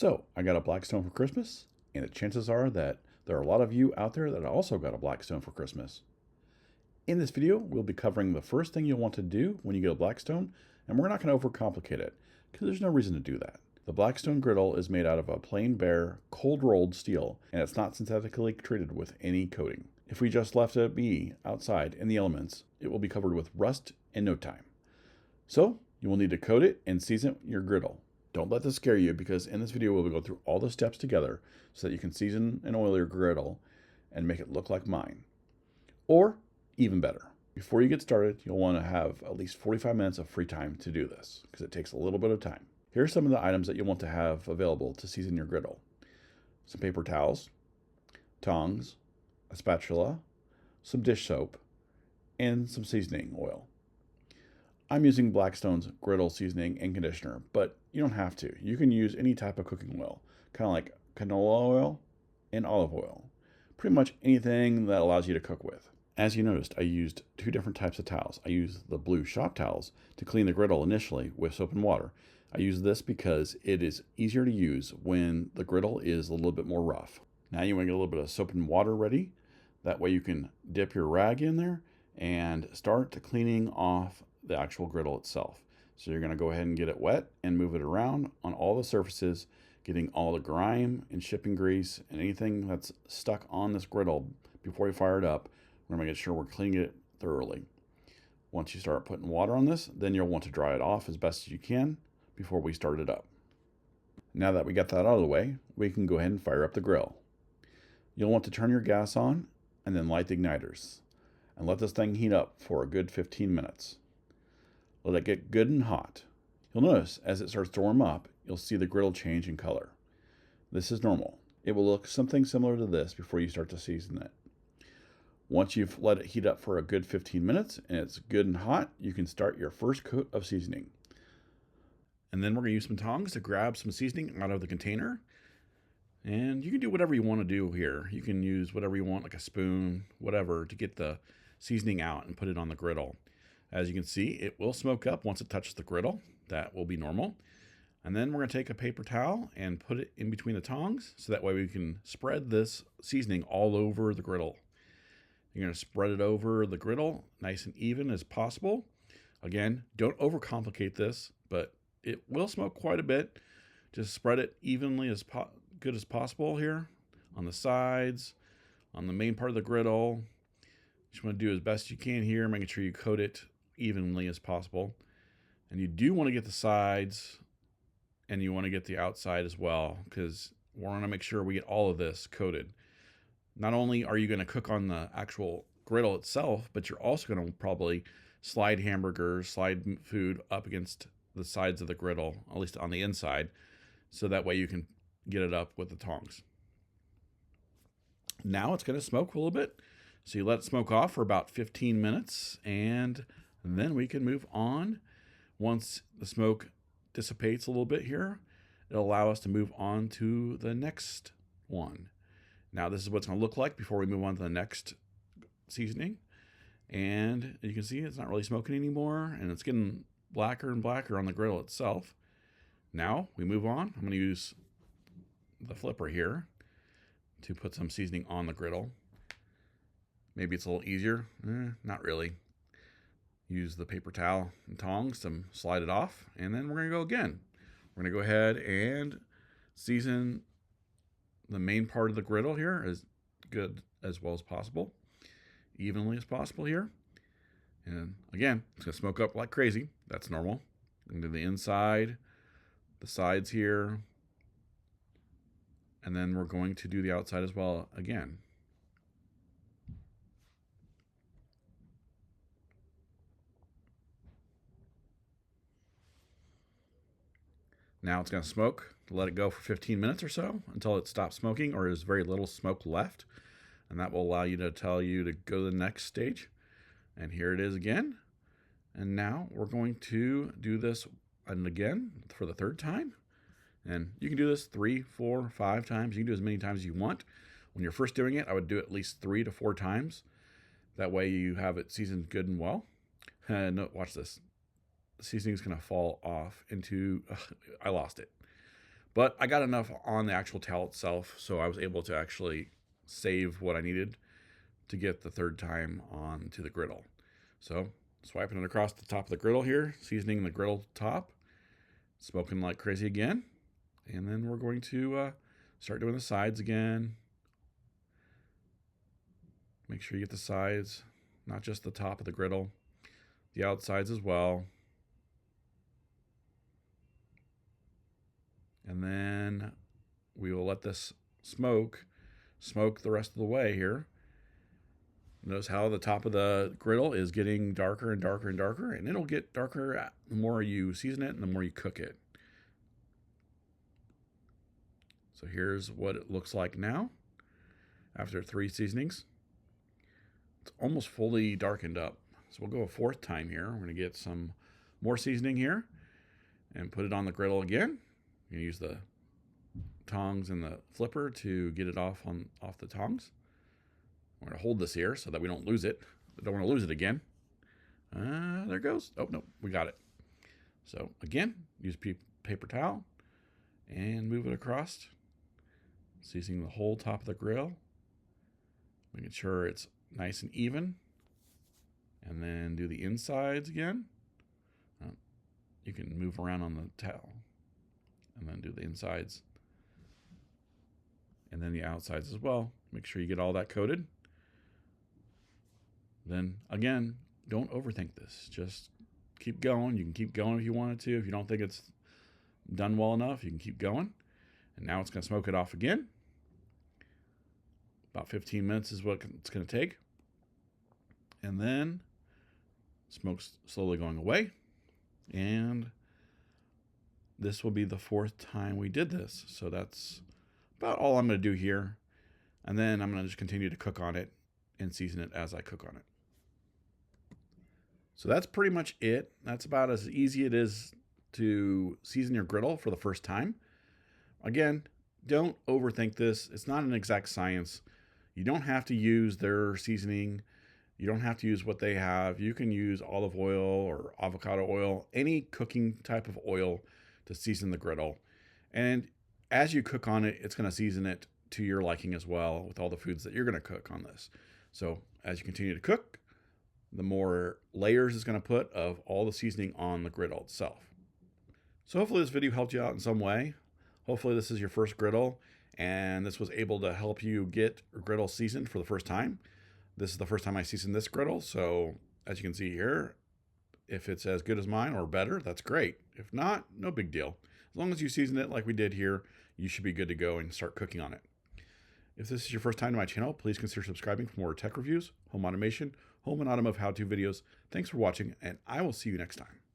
So I got a Blackstone for Christmas, and the chances are that there are a lot of you out there that also got a Blackstone for Christmas. In this video, we'll be covering the first thing you'll want to do when you get a Blackstone, and we're not going to overcomplicate it, because there's no reason to do that. The Blackstone griddle is made out of a plain bare, cold-rolled steel, and it's not synthetically treated with any coating. If we just left it be outside in the elements, it will be covered with rust in no time. So, you will need to coat it and season your griddle. Don't let this scare you, because in this video we'll go through all the steps together so that you can season and oil your griddle and make it look like mine. Or, even better, before you get started, you'll want to have at least 45 minutes of free time to do this, because it takes a little bit of time. Here are some of the items that you'll want to have available to season your griddle. Some paper towels, tongs, a spatula, some dish soap, and some seasoning oil. I'm using Blackstone's griddle seasoning and conditioner, but you don't have to. You can use any type of cooking oil, kind of like canola oil and olive oil. Pretty much anything that allows you to cook with. As you noticed, I used two different types of towels. I used the blue shop towels to clean the griddle initially with soap and water. I use this because it is easier to use when the griddle is a little bit more rough. Now you want to get a little bit of soap and water ready. That way you can dip your rag in there and start cleaning off the actual griddle itself. So you're going to go ahead and get it wet and move it around on all the surfaces, getting all the grime and shipping grease and anything that's stuck on this griddle before you fire it up. We're going to make sure we're cleaning it thoroughly. Once you start putting water on this, then you'll want to dry it off as best as you can before we start it up. Now that we got that out of the way, we can go ahead and fire up the grill. You'll want to turn your gas on and then light the igniters and let this thing heat up for a good 15 minutes. Let it get good and hot. You'll notice as it starts to warm up, you'll see the griddle change in color. This is normal. It will look something similar to this before you start to season it. Once you've let it heat up for a good 15 minutes and it's good and hot, you can start your first coat of seasoning. And then we're going to use some tongs to grab some seasoning out of the container. And you can do whatever you want to do here. You can use whatever you want, like a spoon, whatever, to get the seasoning out and put it on the griddle. As you can see, it will smoke up once it touches the griddle. That will be normal. And then we're going to take a paper towel and put it in between the tongs, so that way we can spread this seasoning all over the griddle. You're going to spread it over the griddle nice and even as possible. Again, don't overcomplicate this, but it will smoke quite a bit. Just spread it evenly as good as possible here on the sides, on the main part of the griddle. You want to do as best you can here, making sure you coat it evenly as possible. And you do want to get the sides and you want to get the outside as well, because we want to make sure we get all of this coated. Not only are you going to cook on the actual griddle itself, but you're also going to probably slide hamburgers, slide food up against the sides of the griddle, at least on the inside, so that way you can get it up with the tongs. Now it's going to smoke a little bit. So you let it smoke off for about 15 minutes, and then we can move on. Once the smoke dissipates a little bit here, it'll allow us to move on to the next one. Now this is what it's going to look like before we move on to the next seasoning. And you can see it's not really smoking anymore, and it's getting blacker and blacker on the griddle itself. Now we move on. I'm going to use the flipper here to put some seasoning on the griddle. Maybe it's a little easier. Not really. Use the paper towel and tongs to slide it off, and then we're going to go again. We're going to go ahead and season the main part of the griddle here as good as well as possible, evenly as possible here. And again, it's going to smoke up like crazy. That's normal. Into the inside, the sides here, and then we're going to do the outside as well again. Now it's going to smoke. Let it go for 15 minutes or so until it stops smoking or there's very little smoke left. And that will allow you to tell you to go to the next stage. And here it is again. And now we're going to do this and again for the third time. And you can do this 3, 4, 5 times. You can do as many times as you want. When you're first doing it, I would do it at least 3 to 4 times. That way you have it seasoned good and well. No, watch this. The seasoning is going to fall off into, I lost it. But I got enough on the actual towel itself, so I was able to actually save what I needed to get the third time onto the griddle. So swiping it across the top of the griddle here, seasoning the griddle top, smoking like crazy again. And then we're going to start doing the sides again. Make sure you get the sides, not just the top of the griddle, the outsides as well. And then we will let this smoke the rest of the way here. Notice how the top of the griddle is getting darker and darker and darker, and it'll get darker the more you season it and the more you cook it. So here's what it looks like now after 3 seasonings. It's almost fully darkened up. So we'll go a 4th time here. We're going to get some more seasoning here and put it on the griddle again. You can use the tongs and the flipper to get it off the tongs. We're going to hold this here so that we don't lose it. I don't want to lose it again. There it goes. Oh, no, we got it. So again, use paper towel and move it across, seasoning the whole top of the grill, making sure it's nice and even. And then do the insides again. You can move around on the towel and then do the insides and then the outsides as well. Make sure you get all that coated. Then again, don't overthink this. Just keep going. You can keep going if you wanted to. If you don't think it's done well enough, you can keep going. And now it's going to smoke it off again. About 15 minutes is what it's going to take. And then smoke's slowly going away. And this will be the 4th time we did this. So that's about all I'm going to do here. And then I'm going to just continue to cook on it and season it as I cook on it. So that's pretty much it. That's about as easy it is to season your griddle for the first time. Again, don't overthink this. It's not an exact science. You don't have to use their seasoning. You don't have to use what they have. You can use olive oil or avocado oil, any cooking type of oil to season the griddle. And as you cook on it, it's going to season it to your liking as well with all the foods that you're going to cook on this. So as you continue to cook, the more layers it's going to put of all the seasoning on the griddle itself. So hopefully this video helped you out in some way. Hopefully this is your first griddle and this was able to help you get a griddle seasoned for the first time. This is the first time I seasoned this griddle, so as you can see here, if it's as good as mine or better, that's great. If not, no big deal. As long as you season it like we did here, you should be good to go and start cooking on it. If this is your first time to my channel, please consider subscribing for more tech reviews, home automation, home and automotive how-to videos. Thanks for watching, and I will see you next time.